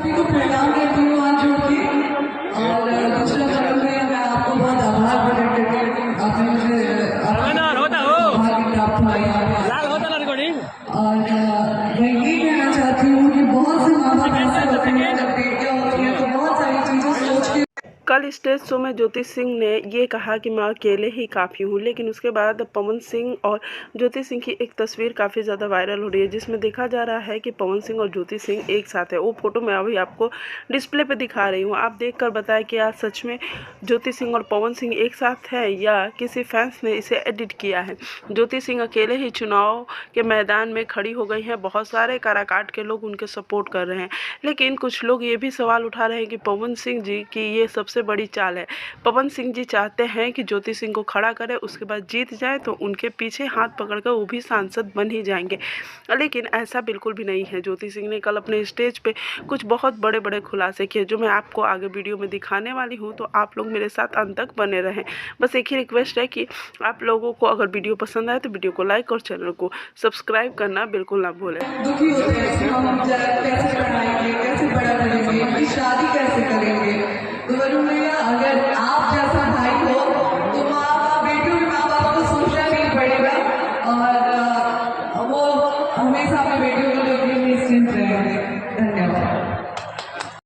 सभी को प्रणाम करती हूँ हाथ जोड़ के। और दूसरा चरण में मैं आपको बहुत आभार प्रकट करके आपने मुझे भाग्य प्राप्त हुआ यहाँ पे और मैं ये कहना चाहती हूँ कि बहुत से माँ बाप ऐसे होते हैं जब बेटियाँ होती हैं तो बहुत सारी चीज़ें सोच के। कल स्टेज शो में ज्योति सिंह ने ये कहा कि मैं अकेले ही काफ़ी हूँ, लेकिन उसके बाद पवन सिंह और ज्योति सिंह की एक तस्वीर काफ़ी ज़्यादा वायरल हो रही है, जिसमें देखा जा रहा है कि पवन सिंह और ज्योति सिंह एक साथ है। वो फोटो मैं अभी आपको डिस्प्ले पे दिखा रही हूँ, आप देखकर बताएं कि आज सच में ज्योति सिंह और पवन सिंह एक साथ है या किसी फैंस ने इसे एडिट किया है। ज्योति सिंह अकेले ही चुनाव के मैदान में खड़ी हो गई हैं, बहुत सारे काराकाट के लोग उनके सपोर्ट कर रहे हैं, लेकिन कुछ लोग ये भी सवाल उठा रहे हैं कि पवन सिंह जी की ये सबसे बड़ी चाल है। पवन सिंह जी चाहते हैं कि ज्योति सिंह को खड़ा करें, उसके बाद जीत जाए तो उनके पीछे हाथ पकड़कर वो भी सांसद बन ही जाएंगे, लेकिन ऐसा बिल्कुल भी नहीं है। ज्योति सिंह ने कल अपने स्टेज पे कुछ बहुत बड़े बड़े खुलासे किए, जो मैं आपको आगे वीडियो में दिखाने वाली हूँ, तो आप लोग मेरे साथ अंत तक बने रहें। बस एक ही रिक्वेस्ट है कि आप लोगों को अगर वीडियो पसंद आए तो वीडियो को लाइक और चैनल को सब्सक्राइब करना बिल्कुल ना भूलें। दुखी होते हैं कि हम कैसे पढ़ाएंगे, कैसे बड़ा करेंगे, शादी कैसे करेंगे। तो वरुण भैया अगर